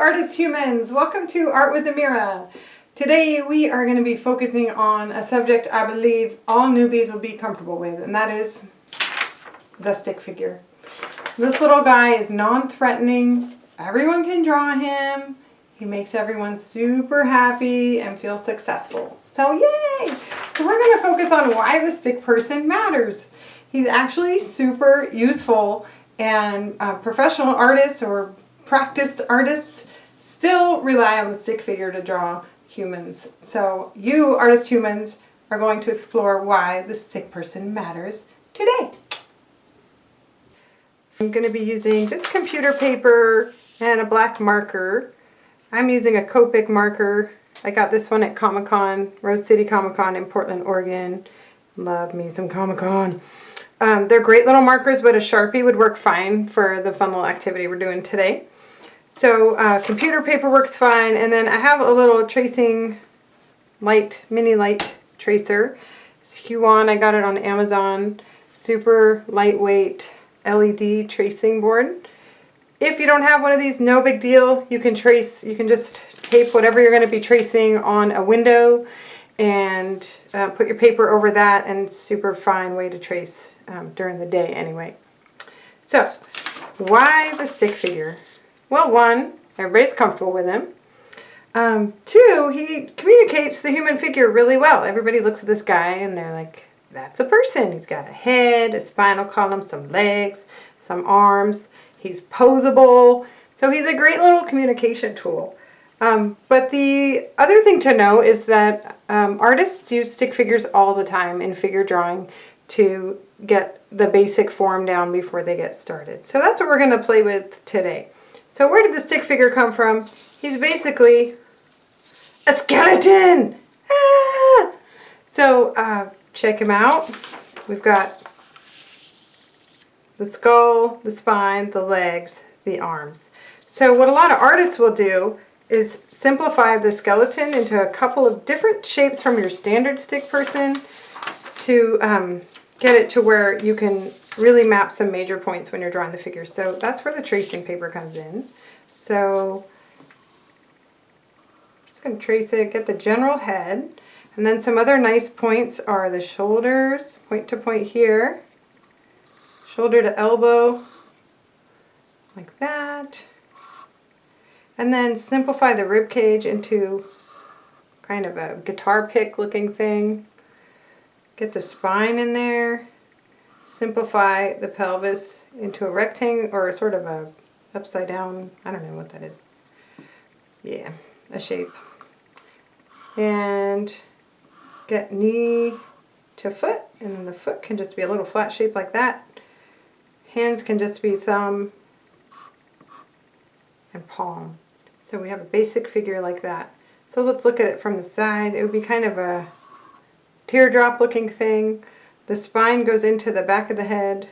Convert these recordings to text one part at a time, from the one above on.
artist humans, welcome to Art with Amira. Today we are going to be focusing on a subject I believe all newbies will be comfortable with, and that is the stick figure. This little guy is non-threatening, everyone can draw him, he makes everyone super happy and feel successful. So yay! So we're going to focus on why the stick person matters. He's actually super useful, and professional artists or practiced artists still rely on the stick figure to draw humans. So you, artist humans, are going to explore why the stick person matters today. I'm going to be using just computer paper and a black marker. I'm using a Copic marker. I got this one at Comic-Con, Rose City Comic-Con in Portland, Oregon. Love me some Comic-Con. They're great little markers, but a Sharpie would work fine for the fun little activity we're doing today. So computer paper works fine, and then I have a little tracing light, mini light tracer. It's Huon, I got it on Amazon. Super lightweight LED tracing board. If you don't have one of these, no big deal. You can just tape whatever you're going to be tracing on a window and put your paper over that, and super fine way to trace during the day anyway. So, why the stick figure? Well, one, everybody's comfortable with him. Two, he communicates the human figure really well. Everybody looks at this guy and they're like, that's a person. He's got a head, a spinal column, some legs, some arms. He's posable. So he's a great little communication tool. But the other thing to know is that artists use stick figures all the time in figure drawing to get the basic form down before they get started. So that's what we're going to play with today. So where did the stick figure come from? He's basically a skeleton! Ah! So check him out. We've got the skull, the spine, the legs, the arms. So what a lot of artists will do is simplify the skeleton into a couple of different shapes from your standard stick person to get it to where you can really map some major points when you're drawing the figure. So that's where the tracing paper comes in. So just going to trace it, get the general head, and then some other nice points are the shoulders, point to point here, shoulder to elbow, like that. And then simplify the rib cage into kind of a guitar pick looking thing. Get the spine in there. Simplify the pelvis into a rectangle or sort of a upside down, I don't know what that is. Yeah, a shape. And get knee to foot, and then the foot can just be a little flat shape like that. Hands can just be thumb and palm. So we have a basic figure like that. So let's look at it from the side. It would be kind of a teardrop looking thing. The spine goes into the back of the head.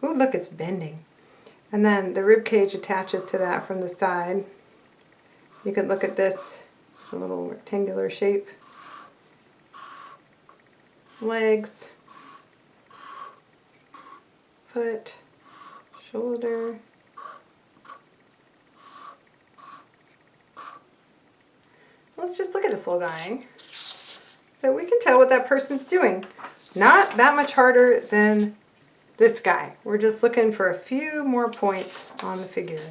Ooh, look, it's bending. And then the rib cage attaches to that from the side. You can look at this. It's a little rectangular shape. Legs, foot, shoulder. Let's just look at this little guy. So we can tell what that person's doing. Not that much harder than this guy. We're just looking for a few more points on the figure.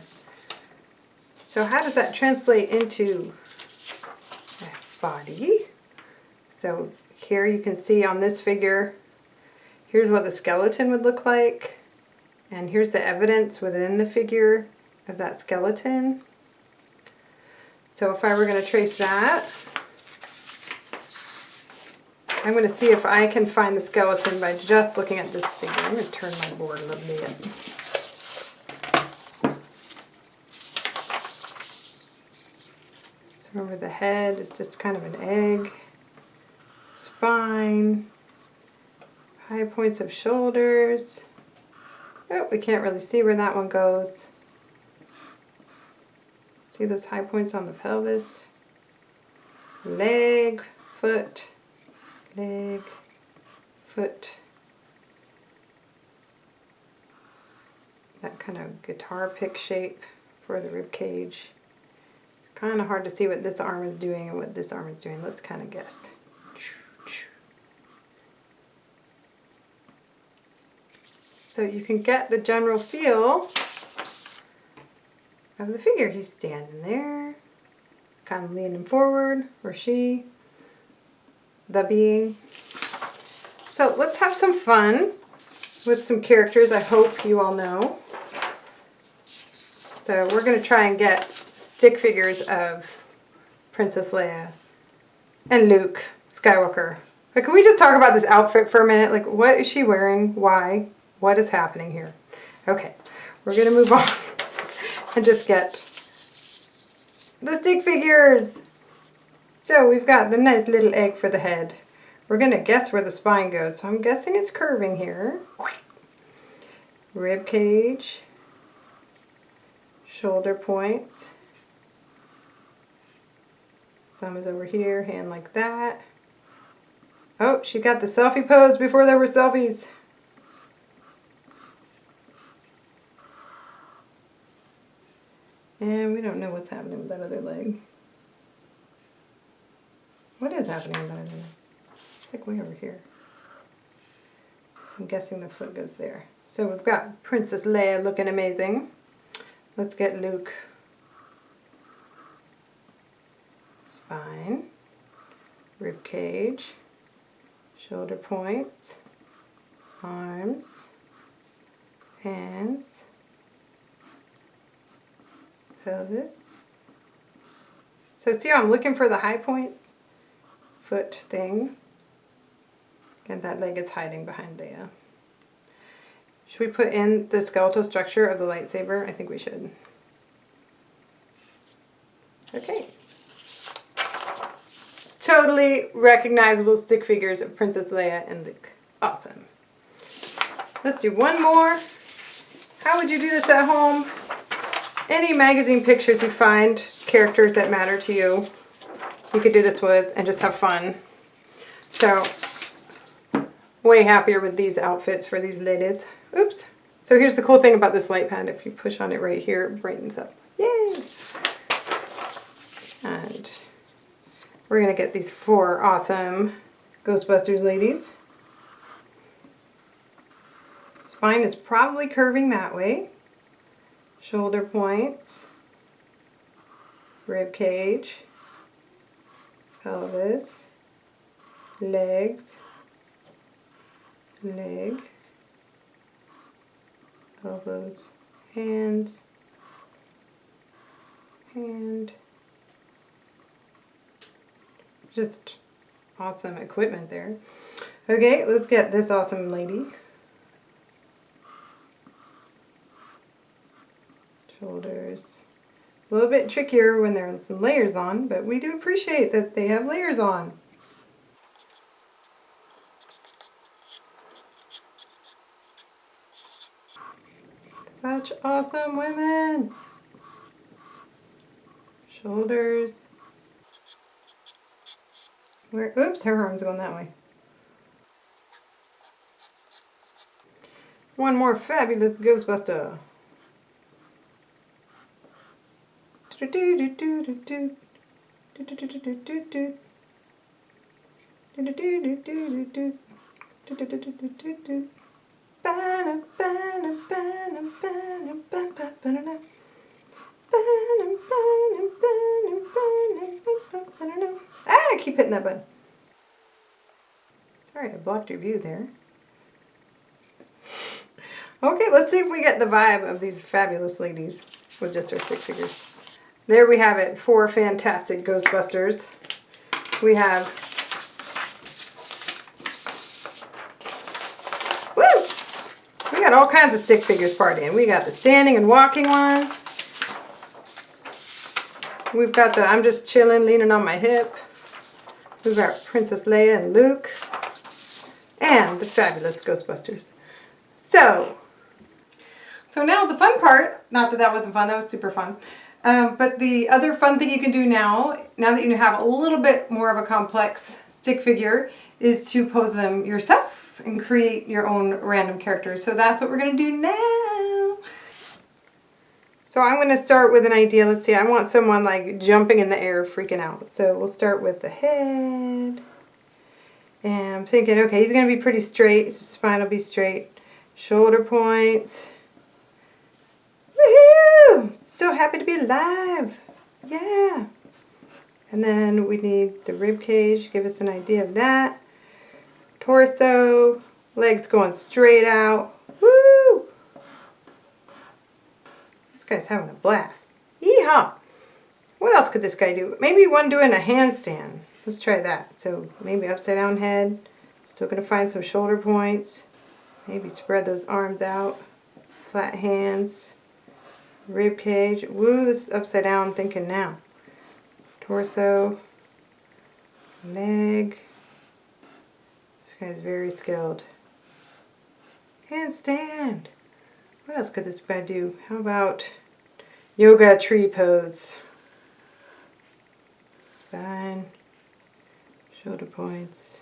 So how does that translate into a body? So here you can see on this figure, here's what the skeleton would look like. And here's the evidence within the figure of that skeleton. So if I were going to trace that, I'm going to see if I can find the skeleton by just looking at this figure. I'm going to turn my board a little bit. So over the head is just kind of an egg. Spine. High points of shoulders. Oh, we can't really see where that one goes. See those high points on the pelvis? Leg, foot, leg, foot. That kind of guitar pick shape for the rib cage. Kind of hard to see what this arm is doing and what this arm is doing. Let's kind of guess. So you can get the general feel of the figure. He's standing there, kind of leaning forward, or she, the being. So let's have some fun with some characters I hope you all know. So we're going to try and get stick figures of Princess Leia and Luke Skywalker. But can we just talk about this outfit for a minute? Like, what is she wearing? Why? What is happening here? Okay, we're going to move on and just get the stick figures. So we've got the nice little egg for the head. We're going to guess where the spine goes. So I'm guessing it's curving here. Rib cage. Shoulder points. Thumb is over here, hand like that. Oh, she got the selfie pose before there were selfies. And we don't know what's happening with that other leg. What is happening with that other leg? It's like way over here. I'm guessing the foot goes there. So we've got Princess Leia looking amazing. Let's get Luke. Spine. Rib cage. Shoulder points. Arms. Hands. Pelvis. So see how I'm looking for the high points? Foot thing. And that leg is hiding behind Leia. Should we put in the skeletal structure of the lightsaber? I think we should. Okay. Totally recognizable stick figures of Princess Leia and Luke. Awesome. Let's do one more. How would you do this at home? Any magazine pictures you find, characters that matter to you, you could do this with and just have fun. So, way happier with these outfits for these ladies. Oops. So here's the cool thing about this light pad. If you push on it right here, it brightens up. Yay! And we're going to get these 4 awesome Ghostbusters ladies. Spine is probably curving that way. Shoulder points, rib cage, pelvis, legs, leg, elbows, hands, hand. Just awesome equipment there. Okay, let's get this awesome lady. Shoulders. It's a little bit trickier when there are some layers on, but we do appreciate that they have layers on. Such awesome women. Shoulders. Oops, her arm's going that way. One more fabulous Ghostbuster. I keep hitting that button. Sorry, I blocked your view there. Okay, let's see if we get the vibe of these fabulous ladies with just our stick figures. There we have it, 4 fantastic Ghostbusters. We have, woo! We got all kinds of stick figures partying. We got the standing and walking ones. We've got the I'm just chilling, leaning on my hip. We've got Princess Leia and Luke. And the fabulous Ghostbusters. So now the fun part, not that that wasn't fun, that was super fun. But the other fun thing you can do now that you have a little bit more of a complex stick figure, is to pose them yourself and create your own random characters. So that's what we're going to do now. So I'm going to start with an idea. Let's see, I want someone like jumping in the air, freaking out. So we'll start with the head. And I'm thinking, okay, he's going to be pretty straight. His spine will be straight. Shoulder points. Woohoo! So happy to be alive. Yeah. And then we need the rib cage. Give us an idea of that. Torso. Legs going straight out. Woo! This guy's having a blast. Yeehaw! What else could this guy do? Maybe one doing a handstand. Let's try that. So maybe upside down head. Still going to find some shoulder points. Maybe spread those arms out. Flat hands. Rib cage. Woo, this is upside down thinking now. Torso. Leg. This guy's very skilled. Handstand. What else could this guy do? How about yoga tree pose? Spine. Shoulder points.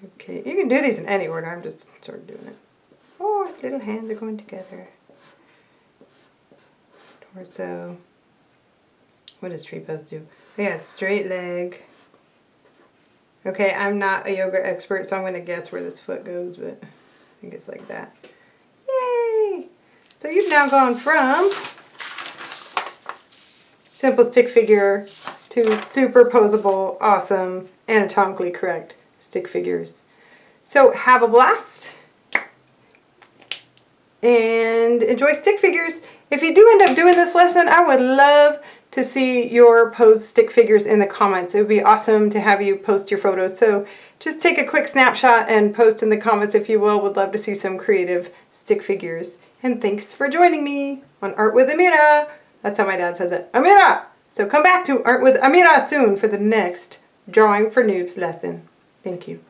Okay, you can do these in any order. I'm just sort of doing it. Oh, little hands are going together. Torso. What does tree pose do? Oh yeah, straight leg. Okay, I'm not a yoga expert, so I'm going to guess where this foot goes, but I think it's like that. Yay! So you've now gone from simple stick figure to superposable, awesome, anatomically correct stick figures. So have a blast and enjoy stick figures. If you do end up doing this lesson, I would love to see your posed stick figures in the comments. It would be awesome to have you post your photos. So just take a quick snapshot and post in the comments if you will. Would love to see some creative stick figures. And thanks for joining me on Art with Amira. That's how my dad says it. Amira! So come back to Art with Amira soon for the next Drawing for Noobs lesson. Thank you.